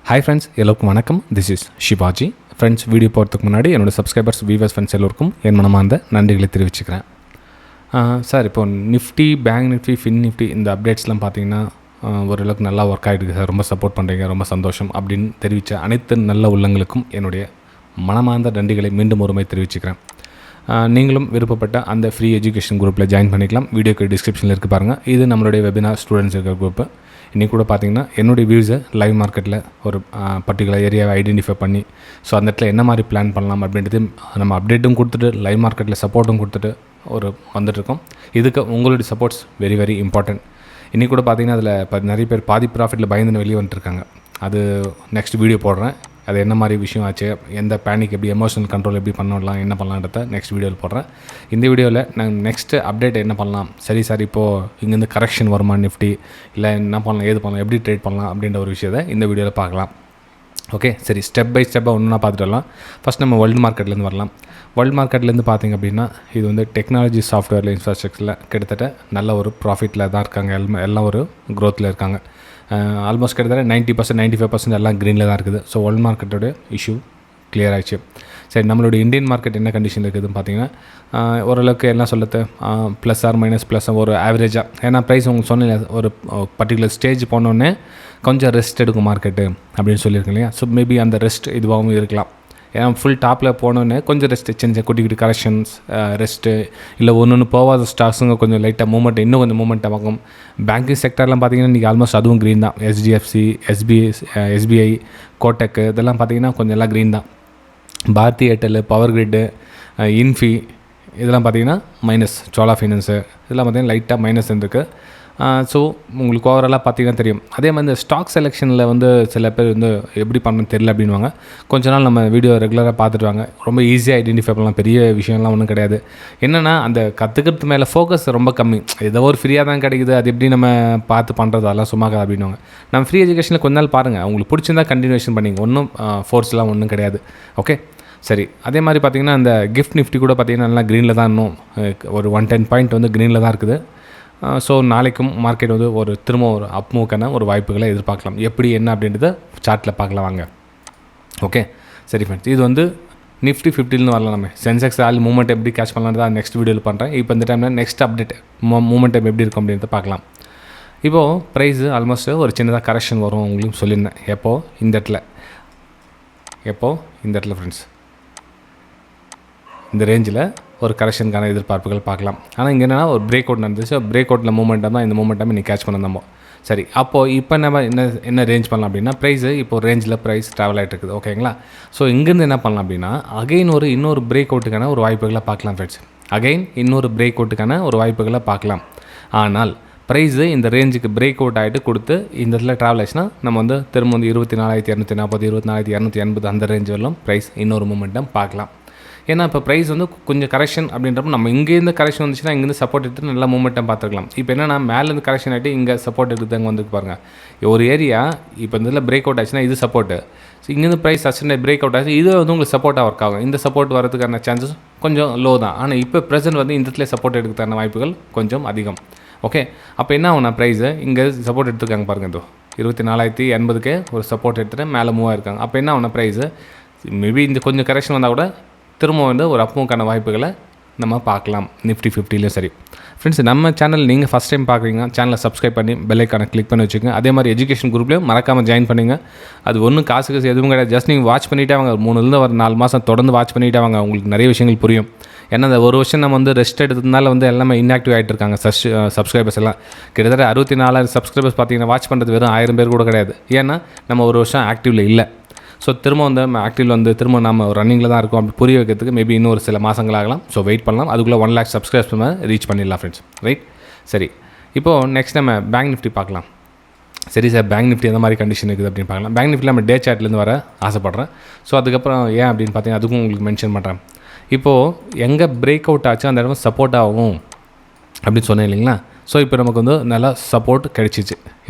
Hi friends, எல்லோருக்கும் வணக்கம். This is Shivaji. Friends, video போகிறதுக்கு முன்னாடி என்னோடய சப்ஸ்கிரைபர்ஸ், வியூவர்ஸ், ஃப்ரெண்ட்ஸ் எல்லோருக்கும் என் மனமார்ந்த நன்றிகளை தெரிவிச்சுக்கிறேன். சார், இப்போ Nifty, bank Nifty, fin Nifty இந்த அப்டேட்ஸ்லாம் பார்த்தீங்கன்னா ஓரளவுக்கு நல்லா ஒர்க் ஆகிடுது சார். ரொம்ப சப்போர்ட் பண்ணுறீங்க, ரொம்ப சந்தோஷம் அப்படின்னு தெரிவித்த அனைத்து நல்ல உள்ளங்களுக்கும் என்னுடைய மனமார்ந்த நன்றிகளை மீண்டும் ஒருமை தெரிவிச்சுக்கிறேன். நீங்களும் விருப்பப்பட்ட அந்த ஃப்ரீ எஜுகேஷன் குரூப்பில் ஜாயின் பண்ணிக்கலாம். வீடியோக்கு டிஸ்கிரிப்ஷனில் இருக்குது பாருங்கள். இது நம்மளுடைய வெபினார் ஸ்டூடெண்ட்ஸ் இருக்கிற குரூப்பு. இன்றைக்கி கூட பார்த்திங்கன்னா என்னுடைய வியூஸை லைவ் மார்க்கெட்டில் ஒரு பர்டிகுலர் ஏரியாவை ஐடென்டிஃபை பண்ணி ஸோ அந்த இடத்துல என்ன மாதிரி பிளான் பண்ணலாம் அப்படின்றது நம்ம அப்டேட்டும் கொடுத்துட்டு லைவ் மார்க்கெட்டில் சப்போர்ட்டும் கொடுத்துட்டு வந்துட்டுருக்கோம். இதுக்கு உங்களுடைய சப்போர்ட்ஸ் வெரி வெரி இம்பார்ட்டன்ட். இன்றைக்கி கூட பார்த்திங்கன்னா அதில் நிறைய பேர் பாதி ப்ராஃபிட்டில் பயந்துன்னு வெளியே வந்துட்டுருக்காங்க. அது நெக்ஸ்ட் வீடியோ போடுறேன். அது என்ன மாதிரி விஷயம் ஆச்சு, எந்த பேனிக் எப்படி எமோஷனல் கண்ட்ரோல் எப்படி பண்ணலாம், என்ன பண்ணலான்றத நெக்ஸ்ட் வீடியோவில் போடுறேன். இந்த வீடியோவில் நான் நெக்ஸ்ட்டு அப்டேட் என்ன பண்ணலாம், சரி சார் இப்போது இங்கேருந்து கரெக்ஷன் வருமா நிஃப்டி, இல்லை என்ன பண்ணலாம், ஏது பண்ணலாம், எப்படி ட்ரேட் பண்ணலாம் அப்படின்ற ஒரு விஷயத்தை இந்த வீடியோவில் பார்க்கலாம். ஓகே, சரி, ஸ்டெப் பை ஸ்டெப்பாக ஒன்றா பார்த்துட்டு வரலாம். ஃபஸ்ட் நம்ம வேர்ல்டு மார்க்கெட்லேருந்து வரலாம். வேர்ல்டு மார்க்கெட்லேருந்து பார்த்திங்க அப்படின்னா இது டெக்னாலஜி சாஃப்ட்வேரில் இன்ஃப்ராஸ்ட்ரக்சரில் கிட்டத்தட்ட நல்ல ஒரு ப்ராஃபிட்டில் தான் இருக்காங்க. எல்லாம் ஒரு க்ரோத்தில் இருக்காங்க. ஆல்மோஸ்ட் கிட்டத்தட்ட 90%, 95% எல்லாம் க்ரீனில் தான் இருக்குது. ஸோ வேர்ல்டு மார்க்கெட்டோட இஷ்யூ கிளியர் ஆகிடுச்சு. சரி, நம்மளுடைய இந்தியன் மார்க்கெட் என்ன கண்டிஷன் இருக்குதுன்னு பார்த்தீங்கன்னா ஓரளவுக்கு எல்லாம் சொல்லுது ப்ளஸ் ஆர் மைனஸ் ப்ளஸ் ஒரு ஆவரேஜாக. ஏன்னா ப்ரைஸ் உங்களுக்கு சொன்ன ஒரு பர்டிகுலர் ஸ்டேஜ் போனோடனே கொஞ்சம் ரெஸ்ட் எடுக்கும் மார்க்கெட்டு அப்படின்னு சொல்லியிருக்கேன் இல்லையா. ஸோ மேபி அந்த ரெஸ்ட் இதுவாகவும் இருக்கலாம். ஏன்னா ஃபுல் டாப்பில் போனோன்னே கொஞ்சம் ரெஸ்ட், சின்ன குட்டி குட்டி கரெக்ஷன்ஸ், ரெஸ்ட்டு, இல்லை ஒன்று போகாத ஸ்டாக்ஸுங்க கொஞ்சம் லைட்டாக மூமெண்ட், இன்னும் கொஞ்சம் மூமெண்ட்டாக பார்க்கும். பேங்கிங் செக்டர்லாம் பார்த்திங்கன்னா இன்றைக்கி ஆல்மோஸ்ட் அதுவும் க்ரீன் தான். HDFC, SBI, கோட்டக்கு இதெல்லாம் பார்த்திங்கன்னா கொஞ்சம் எல்லாம் க்ரீன் தான். பாரதி ஏர்டெல், பவர் கிரிட்டு, இன்ஃபி இதெல்லாம் பார்த்திங்கன்னா மைனஸ். சோலா ஃபைனான்ஸு இதெல்லாம் பார்த்திங்கன்னா லைட்டாக மைனஸ் இருந்துருக்கு. ஸோ உங்களுக்கு ஓவராலாக பார்த்திங்கன்னா தெரியும். அதே மாதிரி இந்த ஸ்டாக் செலெக்ஷனில் சில பேர் எப்படி பண்ணணும்னு தெரியல அப்படின்வாங்க. கொஞ்ச நாள் நம்ம வீடியோ ரெகுலராக பார்த்துட்டுவாங்க. ரொம்ப ஈஸியாக ஐடென்டிஃபை பண்ணலாம், பெரிய விஷயம்லாம் ஒன்றும் கிடையாது. என்னென்னா அந்த கற்றுக்கிறது மேலே ஃபோக்கஸ் ரொம்ப கம்மி. ஏதோ ஒரு ஃப்ரீயாக தான் கிடைக்குது, அது எப்படி நம்ம பார்த்து பண்ணுறது, அதெல்லாம் சும்மா அப்படின்வாங்க. நம்ம ஃப்ரீ எஜுகேஷனில் கொஞ்ச நாள் பாருங்கள், உங்களுக்கு பிடிச்சிருந்தா கண்டினியூஷன் பண்ணிங்க. ஒன்றும் ஃபோர்ஸ்லாம் ஒன்றும் கிடையாது. ஓகே, சரி. அதே மாதிரி பார்த்திங்கன்னா அந்த கிஃப்ட் நிஃப்டி கூட பார்த்திங்கன்னா நல்லா க்ரீனில் தான், இன்னும் ஒரு 110 பாயிண்ட் க்ரீனில் தான் இருக்குது. ஸோ நாளைக்கும் மார்க்கெட் ஒரு திரும்ப ஒரு அப் மூவ்க்கான ஒரு வாய்ப்புகளை எதிர்பார்க்கலாம். எப்படி என்ன அப்படின்றத சார்ட்டில் பார்க்கலாம் வாங்க. ஓகே, சரி ஃப்ரெண்ட்ஸ், இது நிஃப்டி 50லேருந்து வரலாம். நம்ம சென்செக்ஸ் ஆல் மூவ்மெண்ட் எப்படி கேட்ச் பண்ணலான்றத நெக்ஸ்ட் வீடியோவில் பண்ணுறேன். இப்போ இந்த டைமில் நெக்ஸ்ட் அப்டேட் மூவ்மெண்ட் எப்படி இருக்கும் அப்படின்றத பார்க்கலாம். இப்போது ப்ரைஸு ஆல்மோஸ்ட் ஒரு சின்னதாக கரெக்ஷன் வரும் உங்களுக்கு சொல்லியிருந்தேன். எப்போது இந்த இடத்துல ஃப்ரெண்ட்ஸ், இந்த ரேஞ்சில் ஒரு கரெக்ஷனுக்கான எதிர்பார்ப்புகள் பார்க்கலாம். ஆனால் இங்கே என்னென்னா ஒரு பிரேக் அவுட் நடந்துச்சு. பிரேக் அவுட்டில் மூமெண்ட்டாக தான் இந்த மூமெண்ட்டாக நீங்கள் கேட்ச் பண்ண நம்ம. சரி, அப்போது இப்போ நம்ம என்ன ரேஞ்ச் பண்ணலாம் அப்படின்னா, ப்ரைஸு இப்போ ரேஞ்சில் ப்ரைஸ் ட்ராவல் ஆகிட்டு இருக்குது. ஓகேங்களா. ஸோ இங்கேருந்து என்ன பண்ணலாம் அப்படின்னா அகைன் இன்னொரு பிரேக் அவுட்டுக்கான ஒரு வாய்ப்புகளை பார்க்கலாம் ஃப்ரெண்ட்ஸ். அகைன் இன்னொரு பிரேக் அவுட்டுக்கான ஒரு வாய்ப்புகளை பார்க்கலாம். ஆனால் ப்ரைஸு இந்த ரேஞ்சுக்கு பிரேக் அவுட் ஆகிட்டு கொடுத்து இந்த இடத்துல ட்ராவல் ஆச்சுன்னா நம்ம திரும்ப 24,240, 24,280 அந்த ரேஞ்ச் வரலாம் ப்ரைஸ் இன்னொரு மூமெண்ட்டம் பார்க்கலாம். ஏன்னா இப்போ ப்ரைஸ் கொஞ்சம் கரெக்ஷன் அப்படின்றப்ப நம்ம இங்கேருந்து கரெக்ஷன் வந்துச்சுன்னா இங்கேருந்து சப்போர்ட் எடுத்து நல்லா மூமெண்ட்டாக பார்த்துக்கலாம். இப்போ என்னன்னா மேலேருந்து கரெக்ஷன் ஆகிட்டு இங்கே சப்போர்ட் எடுத்து அங்கே வந்துருக்கு பாருங்கள். ஒரு ஏரியா இப்போ இந்த இதில் பிரேக் அவுட் ஆச்சுன்னா இது சப்போர்ட்டு. ஸோ இங்கேருந்து ப்ரைஸ் அச்சனை பிரேக் அவுட் ஆச்சு, இது உங்களுக்கு சப்போர்ட்டாக ஒர்க் ஆகும். இந்த சப்போர்ட் வரதுக்கான சான்சஸ் கொஞ்சம் லோ தான். ஆனால் இப்போ ப்ரெசென்ட் இந்த இடத்துல சப்போர்ட் எடுக்கிறதுக்கான வாய்ப்புகள் கொஞ்சம் அதிகம். ஓகே, அப்போ என்ன ஆகும்னா ப்ரைஸு இங்கே சப்போர்ட் எடுத்துருக்காங்க பாருங்கள். 24,080க்கு ஒரு சப்போர்ட் எடுத்துகிட்டு மேலே மூவ் ஆகிருக்காங்க. அப்போ என்ன ஆகும்னா ப்ரைஸு மேபி இந்த கொஞ்சம் கரெக்ஷன் வந்தால் கூட திரும்ப ஒரு அப்புக்கான வாய்ப்புகளை நம்ம பார்க்கலாம் நிஃப்டி 50லேயும். சரி ஃப்ரெண்ட்ஸ், நம்ம சேனல் நீங்கள் ஃபஸ்ட் டைம் பார்க்குறீங்க, சேனலை சப்ஸ்கிரைப் பண்ணி பெல் ஐக்கானை கிளிக் பண்ணி வச்சுக்கோங்க. அதே மாதிரி எஜுகேஷன் குரூப்லேயும் மறக்காமல் ஜாயின் பண்ணுங்க. அது ஒன்றும் காசு எதுவும் கிடையாது. ஜஸ்ட் நீங்கள் வாட்ச் பண்ணிவிட்டே வாங்க. 3லேருந்து ஒரு 4 மாதம் தொடர்ந்து வாட்ச் பண்ணிவிட்டே வாங்க. உங்களுக்கு நிறைய விஷயங்கள் புரியும். ஏன்னா அந்த ஒரு வருஷம் நம்ம ரெஸ்ட் எடுத்ததுனால எல்லாமே இன்ஆக்டிவ் ஆகிட்டு இருக்காங்க. சப்ஸ்கிரைபர்ஸ் எல்லாம் கிட்டத்தட்ட 64,000 சப்ஸ்கிரைபர்ஸ் பார்த்தீங்கன்னா வாட்ச் பண்ணுறது வெறும் 1000 பேர் கூட கிடையாது. ஏன்னா நம்ம ஒரு வருஷம் ஆக்டிவில் இல்லை. ஸோ திரும்ப நம்ம ஆக்டிவில் திரும்ப நம்ம ரன்னிங்கில் தான் இருக்கும். அப்படி புரிய வைக்கிறதுக்கு மேபி இன்னொரு சில மாதங்கள் ஆகலாம். ஸோ வெயிட் பண்ணலாம். அதுக்குள்ளே 1 lakh சப்ஸ்கிரைபர்ஸ் நம்ம ரீச் பண்ணிடலாம் ஃப்ரெண்ட்ஸ். ரைட், சரி. இப்போது நெக்ஸ்ட் நம்ம பேங்க் நிஃப்டி பார்க்கலாம். சரி சார், பேங்க் நிஃப்டி எந்த மாதிரி கண்டிஷன் இருக்குது அப்படின்னு பார்க்கலாம். பேங்க் நிஃப்டியில் நம்ம டே சார்ட்லேருந்து வர ஆசைப்பட்றேன். ஸோ அதுக்கப்புறம் ஏன் அப்படின்னு பார்த்தீங்கன்னா அதுக்கும் உங்களுக்கு மென்ஷன் பண்ணுறேன். இப்போது எங்கே பிரேக் அவுட் ஆச்சு அந்த இடம் சப்போர்ட் ஆகும் அப்படின்னு சொன்னேன் இல்லைங்களா. ஸோ இப்போ நமக்கு நல்லா சப்போர்ட் கிடைச்சிச்சு.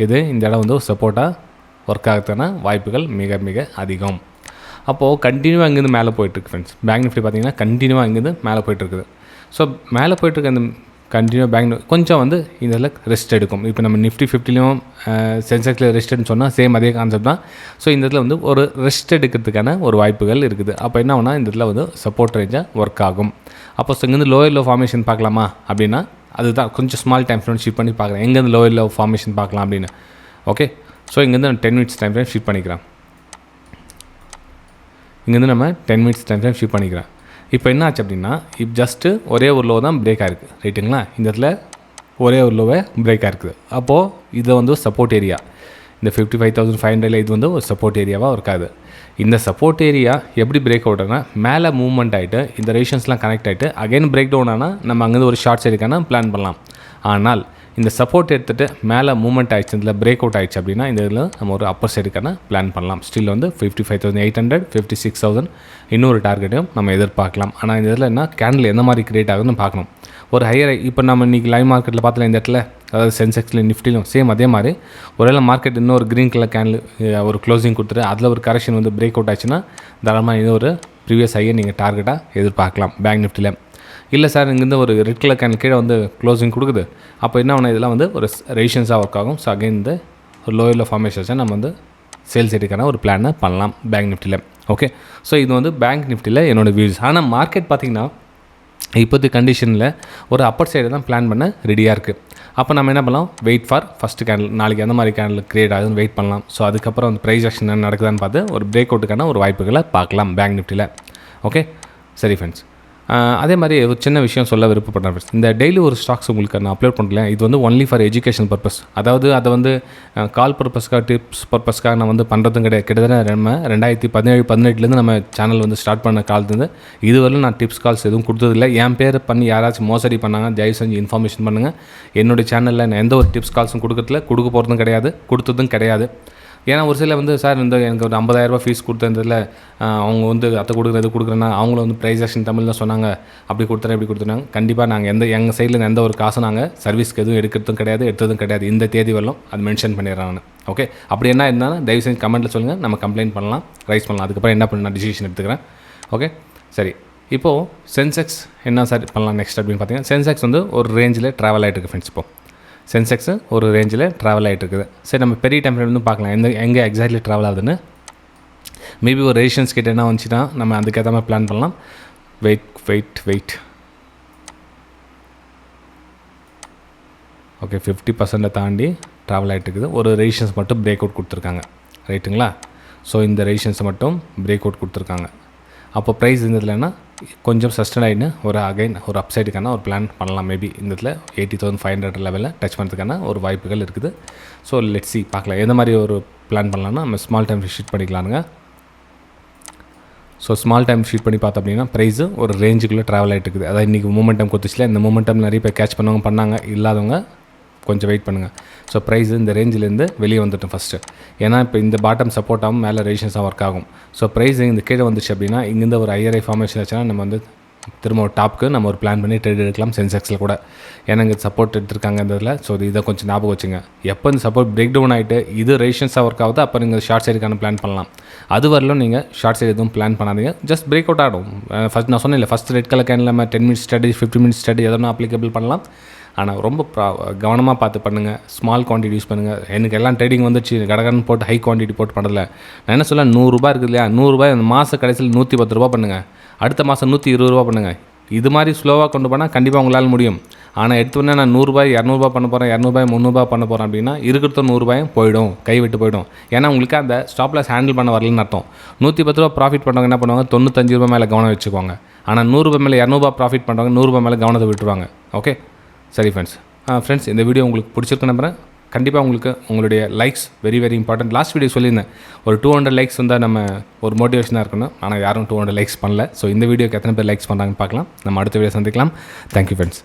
இந்த இடம் சப்போர்ட்டாக ஒர்க் ஆகிறதுக்கான வாய்ப்புகள் மிக மிக அதிகம். அப்போது கண்டினியூவாக இங்கேருந்து மேலே போயிட்டுருக்கு ஃப்ரெண்ட்ஸ். பேங்க் நிஃப்டி பார்த்திங்கன்னா கண்டினியூவாக இங்கேருந்து மேலே போயிட்டுருக்குது. ஸோ மேலே போயிட்டுருக்க அந்த கண்டினியூ பேங்க் கொஞ்சம் வந்து இதில் ரெஸ்ட் எடுக்கும். இப்போ நம்ம நிஃப்டி 50லையும் சென்செக்ஸில் ரெஸ்ட்டுன்னு சொன்னால் சேம் அதே கான்செப்ட் தான். ஸோ இந்த இடத்துல வந்து ஒரு ரெஸ்ட் எடுக்கிறதுக்கான ஒரு வாய்ப்புகள் இருக்குது. அப்போ என்ன ஆகுனா இந்த இடத்துல வந்து சப்போர்ட் ரேஞ்சாக ஒர்க் ஆகும். அப்போ இங்கேருந்து லோயர் லோ ஃபார்மேஷன் பார்க்கலாமா அப்படின்னா அதுதான் கொஞ்சம் ஸ்மால் டைம் ஃப்ரேம் ஷிஃப்ட் பண்ணி பார்க்குறேன். எங்கேருந்து லோயர் லோ ஃபார்மேஷன் பார்க்கலாம் அப்படின்னு. ஓகே, ஸோ இங்கேருந்து நான் 10 minutes டைம் ஃப்ரேம் ஷிஃப்ட் பண்ணிக்கிறேன். இங்கேருந்து நம்ம 10 minutes டைம் ஃப்ரேம் ஷிஃப்ட் பண்ணிக்கிறேன். இப்போ என்ன ஆச்சு அப்படின்னா இப்போ ஜஸ்ட்டு ஒரே ஒரு லோ தான் பிரேக் ஆகிருக்கு, ரைட்டுங்களா? இந்த இடத்துல ஒரே ஒரு லோவே பிரேக் ஆகிருக்குது. அப்போது இது வந்து சப்போர்ட் ஏரியா. இந்த 55,500 இது வந்து ஒரு சப்போர்ட் ஏரியாவாக இருக்காது. இந்த சப்போர்ட் ஏரியா எப்படி பிரேக் அவுட் ஆனால் மேலே மூவ்மெண்ட் ஆகிட்டு இந்த ரேஷன்ஸ்லாம் கனெக்ட் ஆகிட்டு அகைன் பிரேக் டவுன் ஆனால் நம்ம அங்கேருந்து ஒரு ஷார்ட் சைடுக்கான பிளான் பண்ணலாம். ஆனால் இந்த சப்போர்ட் எடுத்துகிட்டு மேலே மூவ்மெண்ட் ஆகிடுச்சு, இதில் பிரேக் அவுட் ஆகிடுச்சு அப்படின்னா இந்த இதில் நம்ம ஒரு அப்பர் சைடுக்கான பிளான் பண்ணலாம். ஸ்டில் வந்து 55,800 56,000 இன்னொரு டார்கெட்டையும் நம்ம எதிர்பார்க்கலாம். ஆனால் இந்த இதில் என்ன கேண்டில் எந்த மாதிரி கிரியேட் ஆகுதுன்னு பார்க்கணும். ஒரு ஹையர் இப்போ நம்ம இன்றைக்கி லைவ் மார்க்கெட்டில் பார்த்தல இந்த இடத்துல, அதாவது சென்செக்ஸில் நிஃப்டிலும் சேம் அதே மாதிரி ஒருவேளை மார்க்கெட் இன்னொரு க்ரீன் கலர் கேண்டில் ஒரு க்ளோசிங் கொடுத்துட்டு அதில் ஒரு கரெக்ஷன் வந்து பிரேக் அவுட் ஆச்சுன்னா தாராளமாக இது ஒரு ப்ரீவியஸ் ஹையை நீங்கள் டார்கெட்டாக எதிர்பார்க்கலாம் பேங்க் நிஃப்டியில். இல்லை சார் இங்கேருந்து ஒரு ரெட் கலர் கேண்டில் கீழே வந்து க்ளோசிங் கொடுக்குது, அப்போ என்ன ஒன்று இதெல்லாம் வந்து ஒரு ரேஷன்ஸாக ஒர்க் ஆகும். ஸோ அகைன் இந்த ஒரு லோயரில் ஃபார்மேஷன்ஸை நம்ம வந்து சேல்ஸ் எடுக்கான ஒரு பிளானை பண்ணலாம் பேங்க் நிஃப்டியில். ஓகே, ஸோ இது வந்து பேங்க் நிஃப்டியில் என்னோடய வியூஸ். ஆனால் மார்க்கெட் பார்த்திங்கன்னா இப்போது கண்டிஷனில் ஒரு அப்பர் சைடு தான் பிளான் பண்ண ரெடியாக இருக்குது. அப்போ நம்ம என்ன பண்ணலாம், வெயிட் ஃபார் ஃபஸ்ட்டு கேண்டில், நாளைக்கு அந்த மாதிரி கேண்டில் கிரியேட் ஆகுதுன்னு வெயிட் பண்ணலாம். ஸோ அதுக்கப்புறம் அந்த ப்ரைஸ் ஆக்ஷன் என்ன நடக்குதான்னு பார்த்து ஒரு பிரேக் அவுட்டுக்கான ஒரு வாய்ப்புகளை பார்க்கலாம் பேங்க் நிஃப்டியில். ஓகே, சரி ஃப்ரெண்ட்ஸ். அதே மாதிரி ஒரு சின்ன விஷயம் சொல்ல விருப்பப்படுறேன் ஃப்ரெண்ட்ஸ். இந்த டெய்லி ஒரு ஸ்டாக்ஸ் உங்களுக்கு நான் அப்லோட் பண்ணல, இது வந்து ஒன்லி ஃபார் எஜுகேஷன் பர்பஸ். அதாவது அதை வந்து கால் பர்பஸ்க்காக டிப்ஸ் பர்பஸ்க்காக நான் வந்து பண்ணுறதும் கிடையாது. கிட்டத்தட்ட நம்ம 2017-18 நம்ம சேனல் வந்து ஸ்டார்ட் பண்ண காலத்துலேருந்து இதுவரையும் நான் டிப்ஸ் கால்ஸ் எதுவும் கொடுத்ததில்லை. என் பேர் பண்ணி யாராச்சும் மோசடி பண்ணாங்க தயவு செஞ்சு இன்ஃபர்மேஷன் பண்ணுங்கள். என்னுடைய சேனலில் நான் எந்த ஒரு டிப்ஸ் கால்ஸும் கொடுக்க போகிறதும் கிடையாது, கொடுத்ததும் கிடையாது. ஏன்னா ஒரு சில வந்து சார் இந்த எனக்கு ஒரு 50,000 ஃபீஸ் கொடுத்ததில் அவங்க வந்து அதை கொடுக்குறது கொடுக்குறேன்னா அவங்கள வந்து ப்ரைஸ்-ஆக்ஷன் தமிழில் சொன்னாங்க, அப்படி கொடுத்துறேன் இப்படி கொடுத்துருந்தாங்க. கண்டிப்பாக நாங்கள் எங்கள் சைடில் எந்த ஒரு காசும் நாங்கள் சர்வீஸ்க்கு எதுவும் எடுத்ததும் கிடையாது. இந்த தேதி வரலும் அது மென்ஷன் பண்ணிடுறேன் நான். ஓகே, அப்படி என்ன இருந்தாலும் தயவு செஞ்சு கமெண்ட்டில் சொல்லுங்கள், நம்ம கம்ப்ளைண்ட் பண்ணலாம், ரைஸ் பண்ணலாம். அதுக்கப்புறம் என்ன பண்ண நான் டிசிஷன் எடுத்துக்கிறேன். ஓகே, சரி. இப்போது சென்செக்ஸ் என்ன சார் பண்ணலாம் நெக்ஸ்ட் அப்படின்னு பார்த்தீங்கன்னா, சென்செக்ஸ் வந்து ஒரு ரேஞ்சில் ட்ராவல் ஆகிட்டு இருக்குது ஃப்ரெண்ட்ஸ். இப்போது சென்செக்ஸு ஒரு ரேஞ்சில் ட்ராவல் ஆகிட்டு இருக்குது. சரி, நம்ம பெரிய டைம் ஃப்ரேம் வந்து பார்க்கலாம் எங்கே எக்ஸாக்ட்லி ட்ராவல் ஆகுதுன்னு. மேபி ஒரு ரேஷன்ஸ் கிட்ட என்ன வந்துச்சுன்னா நம்ம அதுக்கேற்ற மாதிரி பிளான் பண்ணலாம். வெயிட் ஓகே, 50% தாண்டி ட்ராவல் ஆகிட்டு இருக்குது. ஒரு ரேஷன்ஸ் மட்டும் பிரேக் அவுட் கொடுத்துருக்காங்க, ரைட்டுங்களா? ஸோ இந்த ரேஷன்ஸை மட்டும் பிரேக் அவுட் கொடுத்துருக்காங்க. அப்போ ப்ரைஸ் இந்த இதில்னா கொஞ்சம் சஸ்டன் ஆகின்னு ஒரு அகைன் ஒரு அப்சைடுக்கான ஒரு பிளான் பண்ணலாம். மேபி இந்த இடத்துல 80,500 லெவலில் டச் பண்ணுறதுக்கான ஒரு வாய்ப்புகள் இருக்குது. ஸோ லெட்ஸ் சி, பார்க்கலாம் எந்த மாதிரி ஒரு பிளான் பண்ணலாம்னா நம்ம ஸ்மால் டைம் ஷீட் பண்ணிக்கலானுங்க. ஸோ ஸ்மால் டைம் ஷீட் பண்ணி பார்த்தோம் அப்படின்னா ப்ரைஸு ஒரு ரேஞ்சுக்குள்ளே ட்ராவல் ஆகிட்டு இருக்குது. அதாவது இன்றைக்கி மூமெண்டம் கொடுத்துச்சுல, இந்த மூமெண்டம் நிறைய பேர் கேட்ச் பண்ணாங்க, இல்லாதவங்க கொஞ்சம் வெயிட் பண்ணுங்கள். ஸோ ப்ரைஸ் இந்த ரேஞ்சிலேருந்து வெளியே வந்துட்டோம் ஃபஸ்ட்டு. ஏன்னா இப்போ இந்த பாட்டம் சப்போர்ட் ஆகும், மேலே ரேஷன்ஸாக ஒர்க் ஆகும். ஸோ ப்ரைஸ் இந்த கீழே வந்துச்சு அப்படின்னா இங்கேருந்து ஒரு ஐஆர்ஐ ஃபார்மேஷன் ஆச்சுன்னா நம்ம வந்து திரும்ப ஒரு டாப்க்கு நம்ம ஒரு பிளான் பண்ணி ட்ரேட் எடுக்கலாம் சென்செக்ஸில் கூட. ஏன்னா இங்கே சப்போர்ட் எடுத்திருக்காங்க இந்த இதில். ஸோ இதை கொஞ்சம் ஞாபகம் வச்சுங்க. எப்போ இந்த சப்போர்ட் பிரேக் டவுன் ஆகிட்டு இது ரேஷன்ஸாக ஒர்க் ஆகுது, அப்போ நீங்கள் ஷார்ட் சைடுக்கான பிளான் பண்ணலாம். அது வரலும் நீங்கள் ஷார்ட் சைடு எதுவும் பிளான் பண்ணாதீங்க, ஜஸ்ட் பிரேக் அவுட் ஆகிடும். ஃபஸ்ட் நான் சொன்னேன் இல்லை, ஃபஸ்ட் ரெட் கலர் கேனில் நம்ம 10 minutes ஸ்டடி 50 minutes ஸ்டடி எதனா அப்ளிகபிள் பண்ணலாம். ஆனால் ரொம்ப கவனமாக பார்த்து பண்ணுங்கள், ஸ்மால் குவான்டிட்டி யூஸ் பண்ணுங்கள். எனக்கு எல்லாம் ட்ரேடிங் வந்துச்சு கடகடன்னு போட்டு ஹை குவான்டிட்டி போட்டு பண்ணதில்ல. நான் என்ன சொல்ல, 100 ரூபா இருக்குது இல்லையா, 100 ரூபாய் அந்த மாத கடைசியில் 110 ரூபா பண்ணுங்கள், அடுத்த மாதம் 120 ரூபா பண்ணுங்கள். இது மாதிரி ஸ்லோவாக கொண்டு போனால் கண்டிப்பாக உங்களால் முடியும். ஆனால் எடுத்தோடனே நான் 100 ரூபாய் 200 ரூபா பண்ண போகிறேன், 200 ரூபாய் 300 ரூபா பண்ண போகிறேன் அப்படின்னா இருக்கிறது 100 ரூபாயும் போயிடும், கைவிட்டு போயிடும். ஏன்னா உங்களுக்கு அந்த ஸ்டாப் லாஸ் ஹேண்டில் பண்ண வரலன்னு அர்த்தம். 110 ரூபா ப்ராஃபிட் பண்ணுறவங்க என்ன பண்ணுவாங்க, 95 ரூபா மேலே கவனம் வச்சுக்குவாங்க. ஆனால் 100 ரூபாய் மேலே 200 ரூபா ப்ராஃபிட் பண்ணுறவங்க 100 ரூபாய் மேலே கவனத்தை விட்டுருவாங்க. ஓகே, சரி ஃப்ரெண்ட்ஸ், இந்த வீடியோ உங்களுக்கு பிடிச்சிருக்கு நம்புறேன். கண்டிப்பாக உங்களுக்கு உங்களுடைய likes very important. Last video சொல்லியிருந்தேன் ஒரு 200 லைக்ஸ் வந்தால் நம்ம ஒரு மோட்டிவேஷனாக இருக்கணும். ஆனால் யாரும் 200 லைக்ஸ் பண்ணல. ஸோ இந்த வீடியோக்கு எத்தனை பேர் லைக்ஸ் பண்ணுறாங்கன்னு பார்க்கலாம். நம்ம அடுத்த வீடியோ சந்திக்கலாம். Thank you friends.